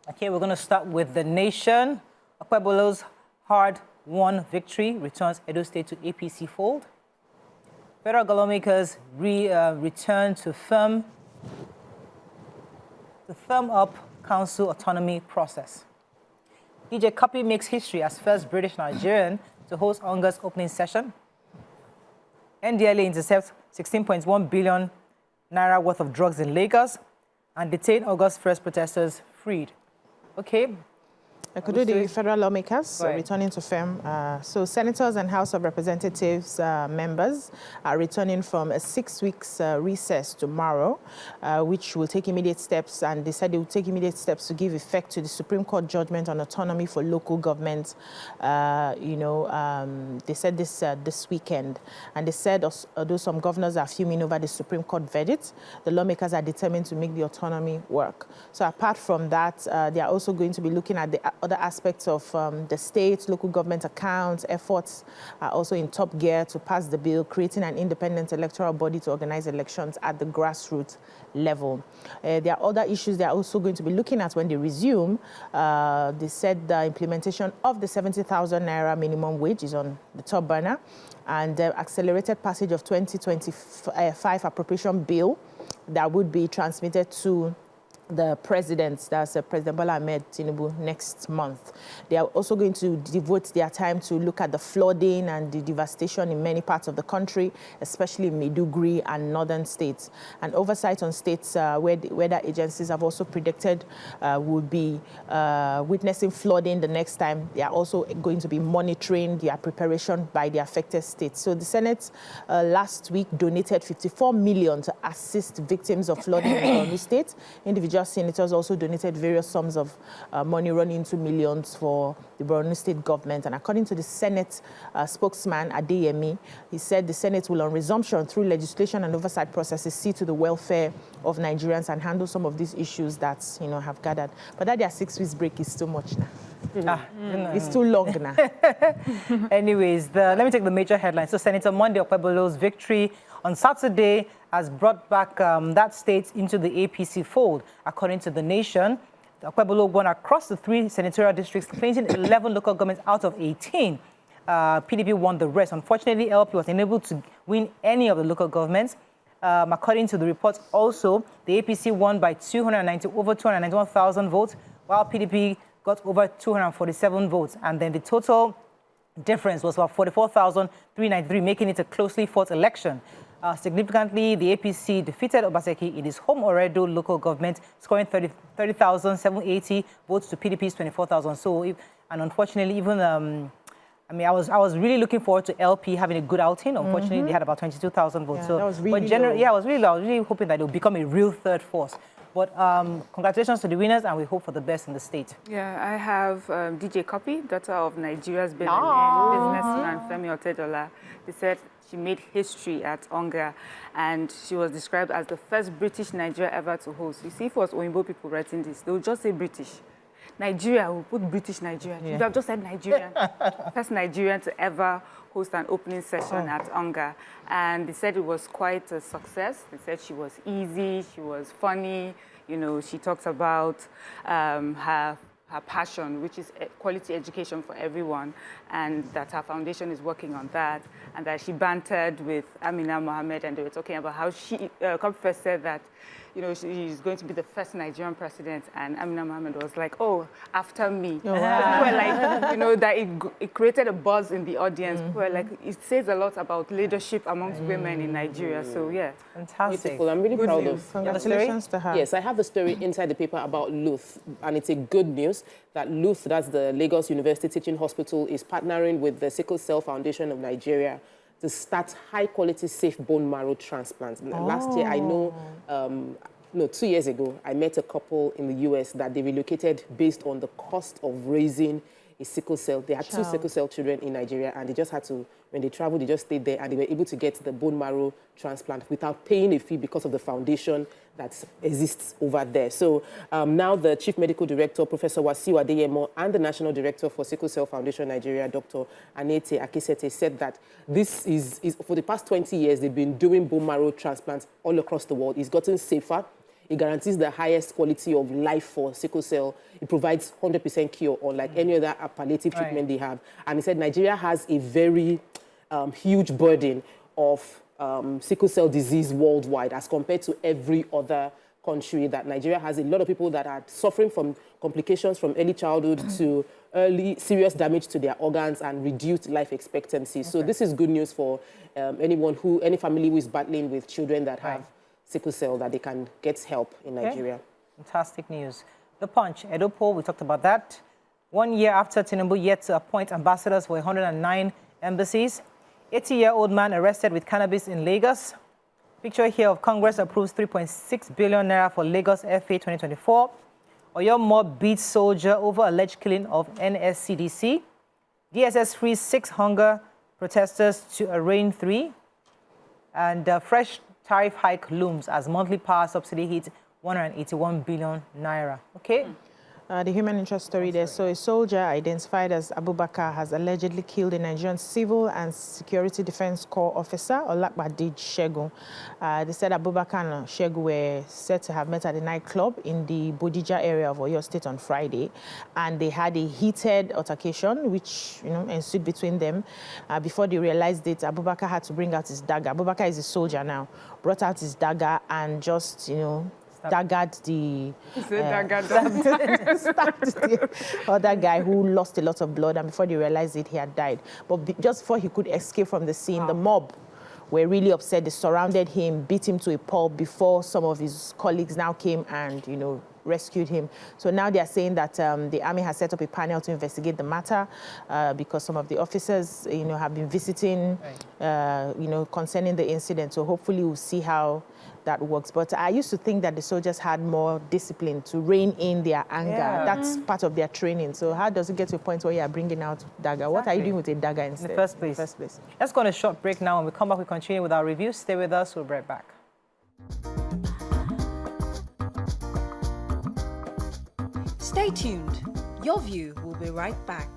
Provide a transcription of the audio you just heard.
Okay, we're going to start with the nation. Otedola hard-won victory returns Edo State to APC fold. Federal lawmakers return to firm up council autonomy process. DJ Cuppy makes history as first British Nigerian to host UNGA's opening session. NDLA intercepts 16.1 billion naira worth of drugs in Lagos and detain August 1st protesters freed. Okay. I could do the federal lawmakers returning to firm. So senators and House of Representatives members are returning from a 6-week recess tomorrow, which will take immediate steps, and they said they will take immediate steps to give effect to the Supreme Court judgment on autonomy for local governments. They said this weekend, and they said although some governors are fuming over the Supreme Court verdict, the lawmakers are determined to make the autonomy work. So apart from that, they are also going to be looking at the other aspects of the state, local government accounts, efforts are also in top gear to pass the bill, creating an independent electoral body to organize elections at the grassroots level. There are other issues they are also going to be looking at when they resume. They said the implementation of the 70,000 naira minimum wage is on the top burner, and the accelerated passage of 2025 appropriation bill that would be transmitted to the president, that's President Bola Ahmed Tinubu, next month. They are also going to devote their time to look at the flooding and the devastation in many parts of the country, especially Maiduguri and northern states. And oversight on states where the weather agencies have also predicted will be witnessing flooding the next time. They are also going to be monitoring their preparation by the affected states. So the Senate last week donated 54 million to assist victims of flooding in Borno State. Individual senators also donated various sums of money running into millions for the Borno State government. And according to the Senate spokesman, Adeyemi, he said the Senate will, on resumption through legislation and oversight processes, see to the welfare of Nigerians and handle some of these issues that, have gathered. But that their 6 weeks break is too much now. It's too long now. Anyways, let me take the major headlines. So Senator Monday Okpebholo's victory on Saturday has brought back that state into the APC fold. According to The Nation, Okpebholo won across the 3 senatorial districts, clinching 11 local governments out of 18. PDP won the rest. Unfortunately, LP was unable to win any of the local governments. According to the reports also, the APC won by over 291,000 votes, while PDP got over 247 votes. And then the total difference was about 44,393, making it a closely fought election. Significantly, the APC defeated Obaseki in his home Oredo local government, scoring 30,780 votes to PDP's 24,000. So, and unfortunately, even I was really looking forward to LP having a good outing. Unfortunately, they had about 22,000 votes. Yeah, so, that was really I was really hoping that it would become a real third force. But congratulations to the winners, and we hope for the best in the state. Yeah, I have DJ Cuppy, daughter of Nigeria's billionaire businessman Femi Otedola. They said she made history at UNGA, and she was described as the first British Nigeria ever to host. You see, if it was Oyinbo people writing this, they would just say British. Nigeria will put British Nigerian. Yeah. You have just said Nigerian. First Nigerian to ever host an opening session at UNGA. And they said it was quite a success. They said she was easy, she was funny. She talked about her passion, which is quality education for everyone, and that her foundation is working on that, and that she bantered with Amina Mohammed, and they were talking about how Cuppy first said that, she's going to be the first Nigerian president, and Amina Mohammed was like, oh, after me. Oh, wow. People were like, that it created a buzz in the audience. People were like, it says a lot about leadership amongst women in Nigeria. So, yeah. Fantastic. Beautiful. I'm really proud of. Congratulations to her. Yes, I have the story inside the paper about Luth, and it's a good news that Luth, that's the Lagos University Teaching Hospital, is partnering with the Sickle Cell Foundation of Nigeria to start high-quality, safe bone marrow transplants. Last year, I know, 2 years ago, I met a couple in the US that they relocated based on the cost of raising a sickle cell. They had 2 sickle cell children in Nigeria, and they just had to, when they traveled, they just stayed there, and they were able to get the bone marrow transplant without paying a fee because of the foundation that exists over there. So now the Chief Medical Director, Professor Wasiu Adeyemo, and the National Director for Sickle Cell Foundation Nigeria, Dr. Anete Akisete, said that this is for the past 20 years, they've been doing bone marrow transplants all across the world. It's gotten safer. It guarantees the highest quality of life for sickle cell. It provides 100% cure, unlike any other palliative treatment they have. And he said Nigeria has a very huge burden of sickle cell disease worldwide as compared to every other country. That Nigeria has a lot of people that are suffering from complications from early childhood to early serious damage to their organs and reduced life expectancy. So this is good news for any family who is battling with children that have sickle cell, that they can get help in Nigeria. Fantastic news. The Punch, Edo poll, we talked about that. 1 year after Tinubu yet to appoint ambassadors for 109 embassies. 80-year-old man arrested with cannabis in Lagos. Picture here of Congress approves 3.6 billion naira for Lagos FA 2024. Oyo mob beats soldier over alleged killing of NSCDC. DSS frees 6 hunger protesters to arraign 3. And fresh tariff hike looms as monthly power subsidy hits 181 billion naira. Okay. The human interest story there. So a soldier identified as Abubakar has allegedly killed a Nigerian Civil and Security Defense Corps officer, Olakbadij Shegun. They said Abubakar and Shegun were said to have met at a nightclub in the Bodija area of Oyo State on Friday, and they had a heated altercation which ensued between them. Before they realized it, Abubakar had to bring out his dagger. Abubakar is a soldier now. Brought out his dagger and just daggered the other guy who lost a lot of blood, and before they realized it, he had died. But just before he could escape from the scene, the mob were really upset. They surrounded him, beat him to a pulp before some of his colleagues now came and, rescued him. So now they are saying that the army has set up a panel to investigate the matter because some of the officers, have been visiting, concerning the incident. So hopefully we'll see how that works. But I used to think that the soldiers had more discipline to rein in their anger. Yeah. That's part of their training. So how does it get to a point where you are bringing out dagger? Exactly. What are you doing with a dagger instead? In the first place. Let's go on a short break now. When we come back, we continue with our review. Stay with us. We'll be right back. Stay tuned. Your View will be right back.